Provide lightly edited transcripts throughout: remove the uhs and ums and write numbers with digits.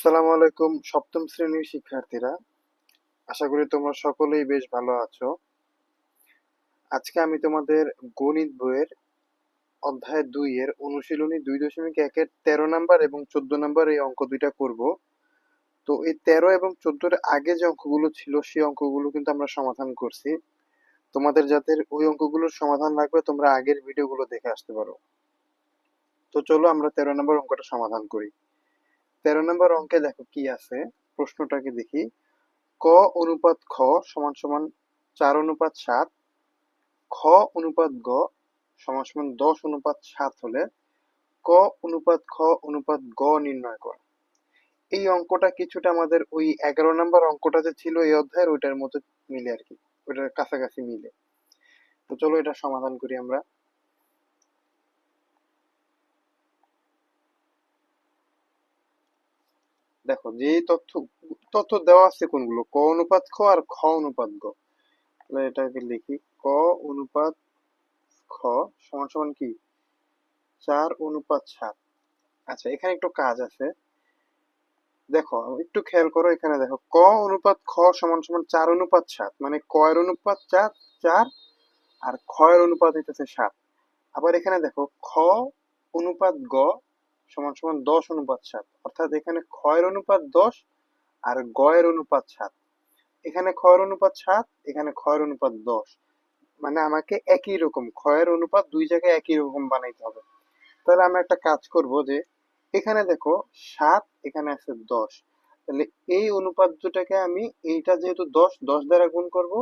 আসসালামু আলাইকুম সপ্তম শ্রেণীর শিক্ষার্থীরা। আশা করি তোমরা সকলেই বেশ ভালো আছো। আজকে আমি তোমাদের গণিত বইয়ের অধ্যায় ২ এর অনুশীলনী ২.১ এর ১৩ নাম্বার এবং ১৪ নাম্বার এই অঙ্ক দুইটা করব। তো এই ১৩ এবং ১৪ এর আগে যে অঙ্কগুলো ছিল সেই অঙ্কগুলো কিন্তু আমরা সমাধান করছি। তোমাদের যাদের ওই অঙ্কগুলোর সমাধান লাগবে তোমরা আগের ভিডিওগুলো দেখে আসতে পারো। তো চলো আমরা ১৩ নম্বর অঙ্কটা সমাধান করি। ১৩ নম্বর অঙ্কে দেখো কি আছে, প্রশ্নটাকে দেখি। ক অনুপাত খ সমান সমান ৪:৭, খ অনুপাত গ সমান সমান ১০:৭ হলে ক অনুপাত খ অনুপাত গ নির্ণয় কর। এই অঙ্কটা কিছুটা আমাদের ওই ১১ নম্বর অঙ্কটা যে ছিল এই অধ্যায়ের ওইটার মতো মিলে আর কি, ওইটার কাছাকাছি মিলে। তো চলো এটা সমাধান করি আমরা। দেখো যে তথ্য তথ্য দেওয়া আছে কোনগুলো, ক অনুপাত খ আর খ অনুপাত গ। তাহলে এটাকে লিখি, ক অনুপাত খ সমান সমান কি ৪:৭। আচ্ছা এখানে একটু কাজ আছে, দেখো একটু খেয়াল করো, এখানে দেখো ক অনুপাত খ সমান সমান ৪:৭, মানে ক এর অনুপাত ৪ ৪ আর খ এর অনুপাত হইতেছে ৭। আবার এখানে দেখো খ অনুপাত গ সমান সমান ১০:৭, অর্থাৎ এখানে খ এর অনুপাত ১০ আর গ এর অনুপাত ৭। এখানে খ এর অনুপাত ৭, এখানে খ এর অনুপাত ১০, মানে আমাকে একই রকম খ এর অনুপাত দুই জায়গায় একই রকম বানাইতে হবে। তাহলে আমরা একটা কাজ করব যে এখানে দেখো ৭, এখানে আছে ১০, তাহলে এই অনুপাত দুটাকে আমি, এইটা যেহেতু ১০ ১০ দ্বারা গুণ করব,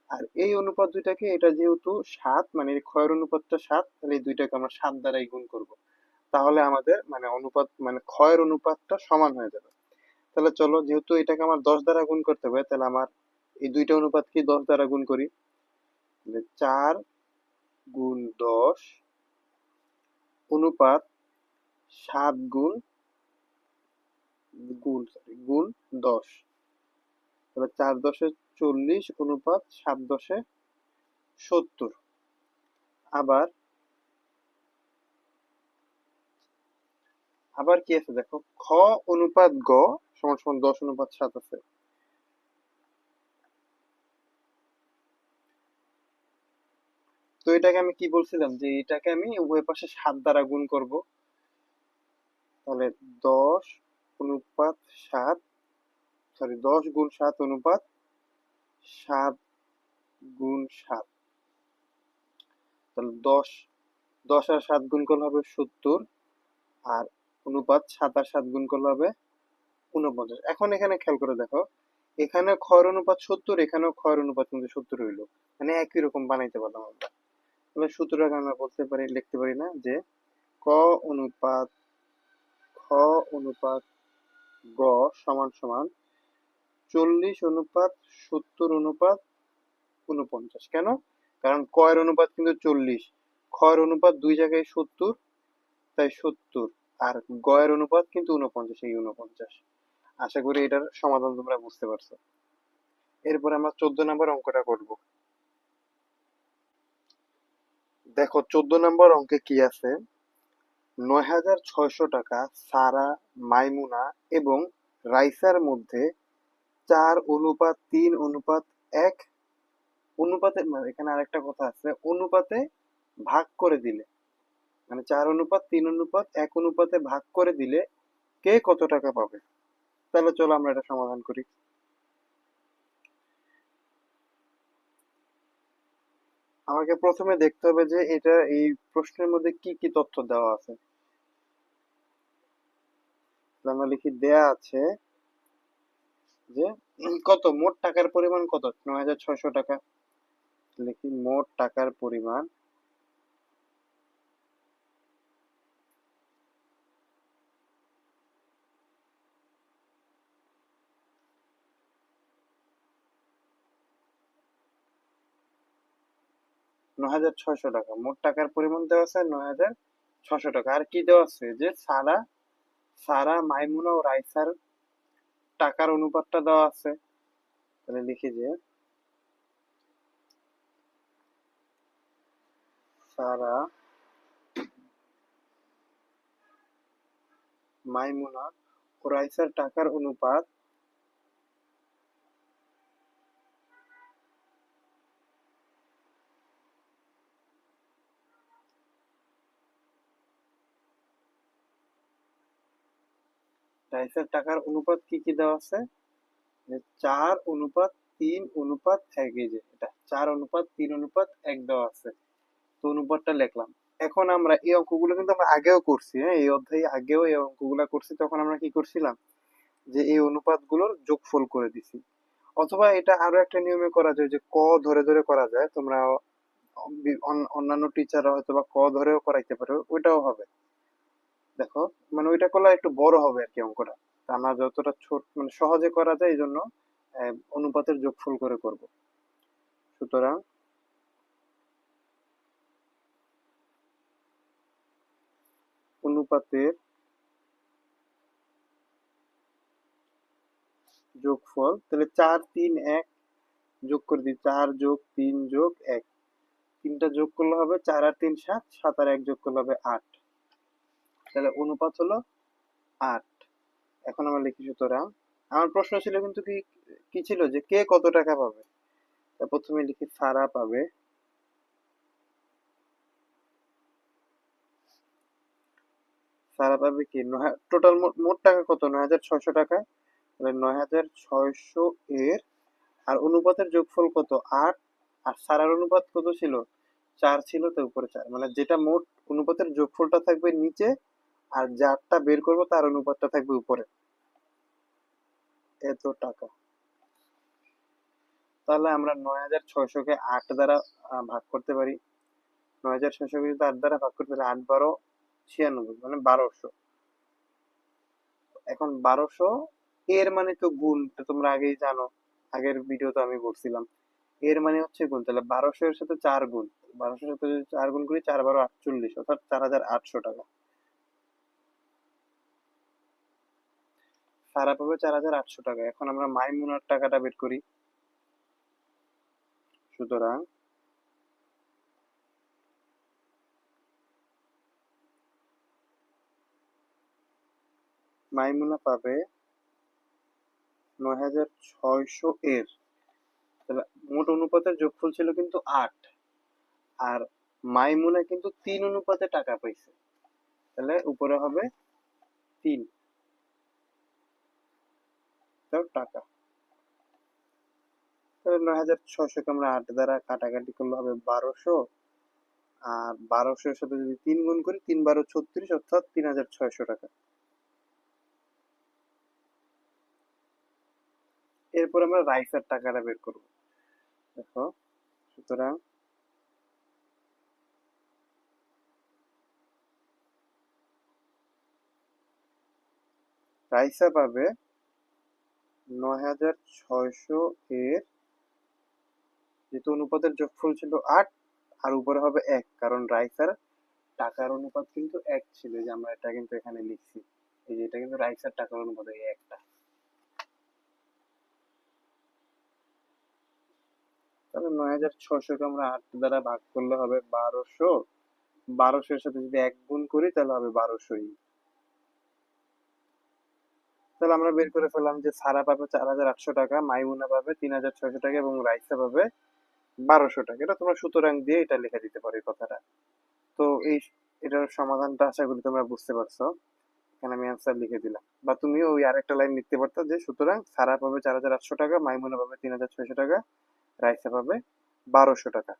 আর এই অনুপাত দুইটাকে, এটা যেহেতু ৭ মানে এই ক্ষয়ের অনুপাতটা ৭, তাহলে এই দুইটাকে আমরা ৭ দ্বারাই গুণ করব। তাহলে আমাদের মানে অনুপাত মানে ক্ষয়ের অনুপাতটা সমান হয়ে যাবে। তাহলে চলো, যেহেতু এটাকে আমার ১০ দ্বারা গুণ করতে হবে, তাহলে আমার এই দুইটা অনুপাতকে ১০ দ্বারা গুণ করি। তাহলে ৪ গুণ ১০ অনুপাত ৭ গুণ গুণ সরি গুণ ১০। তাহলে ৪ × ১০ = ৪০ অনুপাত ৭ × ১০ = ৭০। আবার আবার কি আছে দেখো, খ অনুপাত গ সমান সমান ১০:৭ আছে। তো এটাকে আমি কি বলছিলাম, যে এটাকে আমি উভয় পাশে ৭ দ্বারা গুণ করব। তাহলে ১০ অনুপাত ৭, সরি ১০ গুণ ৭ অনুপাত ৭ গুণ ৭। তাহলে ১০ ১০ আর ৭ গুণ করলে হবে ৭০, আর অনুপাত ৭ আর ৭ গুণ করলে হবে ৪৯। এখন এখানে খেয়াল করে দেখো, এখানে ক্ষয়ের অনুপাত ৭০, এখানেও ক্ষয়ের অনুপাত কিন্তু ৭০ হইলো, মানে একই রকম বানাইতে পারলাম আমরা। তাহলে সুতরাং আমরা বলতে পারি, লিখতে পারি না যে ক অনুপাত খ অনুপাত গ সমান সমান ৪০:৭০:৪৯। কেন? কারণ ক এর অনুপাত কিন্তু ৪০, খ এর অনুপাত দুই জায়গায় ৭০, তাই ৭০, আর গ এর অনুপাত কিন্তু ৪৯, এই ৪৯। আশা করি এটার সমাধান তোমরা বুঝতে পারছো। এরপর আমরা ১৪ নম্বর অঙ্কটা করব। দেখো ১৪ নম্বর অঙ্কে কি আছে, ৯,৬০০ টাকা সারা, মাইমুনা এবং রাইসার মধ্যে ৪:৩:১ অনুপাতে, মানে এখানে আরেকটা কথা আছে, অনুপাতে ভাগ করে দিলে, মানে ৪:৩:১ অনুপাতে ভাগ করে দিলে কে কত টাকা পাবে। তাহলে চলো আমরা এটা সমাধান করি। আমাকে প্রথমে দেখতে হবে যে এটা এই প্রশ্নের মধ্যে কি কি তথ্য দেওয়া আছে। তাহলে আমরা লিখি, দেয়া আছে যে কত মোট টাকার পরিমাণ কত, ৯,৬০০ টাকা। লিখি মোট টাকার পরিমাণ ৯,৬০০ টাকা। মোট টাকার পরিমাণ দেওয়া আছে ৯,৬০০ টাকা। আর কি দেওয়া আছে, যে সারা সারা মাইমুনা ও রাইসার টাকার অনুপাতটা দেওয়া আছে। তাহলে লিখি যে সারা মাইমুনা রাইসার টাকার অনুপাত রাইসার টাকার অনুপাত কি কি দেওয়া আছে? যে 4:3:1, এই যে এটা 4:3:1 দেওয়া আছে। তো অনুপাতটা লিখলাম। এখন আমরা এই অঙ্কগুলো কিন্তু আমরা আগেও করছি, হ্যাঁ, এই অধ্যায়ে আগেও এই অঙ্কগুলো করছি। তখন আমরা কি করছিলাম, যে এই অনুপাতগুলোর যোগফল করে দিছি। অথবা এটা আরো একটা নিয়মে করা যায়, যে ক ধরে ধরে করা যায়। তোমরা অন্যান্য টিচাররা হয়তো বা ক ধরেও করাইতে পারো, ওইটাও হবে। দেখো, মানে ওইটা করলে একটু বড় হবে আর কি অঙ্কটা। তা আমরা যতটা ছোট মানে সহজে করা যায় এই জন্য অনুপাতের যোগফল করে করব। সুতরাং অনুপাতের যোগফল, তাহলে 4:3:1 যোগ করে দিই। 4+3+1, তিনটা যোগ করলে হবে 4 আর 3 7, 7 আর 1 যোগ করলে হবে 8। তাহলে অনুপাত হলো 8। এখন আমরা লিখি, সুতরাং আমার প্রশ্ন ছিল কিন্তু কি কি ছিল, যে কে কত টাকা পাবে। তা প্রথমে লিখি সারা পাবে, সারা পাবে কি টোটাল মোট টাকা কত, 9,600 টাকা। তাহলে 9,600 এর, আর অনুপাতের যোগফল কত, 8। আর সারার অনুপাত কত ছিল, 4 ছিল, তো উপরে 4, মানে যেটা মোট অনুপাতের যোগফলটা থাকবে নিচে, আর যারটা বের করবো তার অনুপাতটা থাকবে উপরে। এত টাকা। তাহলে আমরা 9,600 কে 8 দ্বারা ভাগ করতে পারি। 9,600 কে যদি 8 দ্বারা ভাগ করতে পারি, 8×12=96, মানে 1200। এখন 1200 এর মানে তো গুণ, তো তোমরা আগেই জানো, আগের ভিডিওতে আমি বলছিলাম এর মানে হচ্ছে গুণ। তাহলে 1200 এর সাথে 4 গুণ, 1200 এর সাথে যদি 4 গুণ করি, 4×12=48, অর্থাৎ 4,800 টাকা। সারা পাবে 4,800 টাকা। এখন আমরা মাইমুনার টাকাটা বের করি। সুতরাং মাইমুনা পাবে 9,600 এর, তাহলে মোট অনুপাতের যোগফল ছিল কিন্তু 8। আর মাইমুনা কিন্তু 3 অনুপাতে টাকা পাইছে, তাহলে উপরে হবে 3 টাকা। তাহলে 9,600 কে আমরা 8 দ্বারা কাটাকাটি করলে হবে 1200। আর 1200 এর সাথে যদি 3 গুণ করি, 3×12=36, অর্থাৎ 3,600 টাকা। এরপর আমরা রাইসার টাকাটা বের করব। দেখো, সুতরাং রাইসা পাবে 9,600 এর, যেহেতু অনুপাতের যোগফল ছিল 8, আর উপরে হবে 1, কারণ রাইসার টাকার অনুপাত কিন্তু 1 ছিল, যে আমরা এটা কিন্তু এখানে লিখছি। এই যে এটা কিন্তু রাইসার টাকার অনুপাত, এই একটা। তাহলে 9,600 কে আমরা 8 দ্বারা ভাগ করলে হবে 1200। 1200 এর সাথে যদি 1 গুণ করি, তাহলে হবে 1200ই। তাহলে আমরা বের করে ফেললাম যে সারা পাবে 4,800 টাকা, মাইমুনা পাবে 3,600 টাকা, এবং রাইসা পাবে 1200 টাকা। এটা তোমরা সুতরাং দিয়ে এটা লিখে দিতে পারো এই কথাটা। তো এই এটার সমাধানটা আশা করি তোমরা বুঝতে পারছো। এখানে আমি অ্যান্সার লিখে দিলাম। বা তুমিও ওই আরেকটা লাইন লিখতে পারতো, যে সুতরাং সারা পাবে 4,800 টাকা, মাইমুনা পাবে 3,600 টাকা, রাইসা পাবে 1200 টাকা।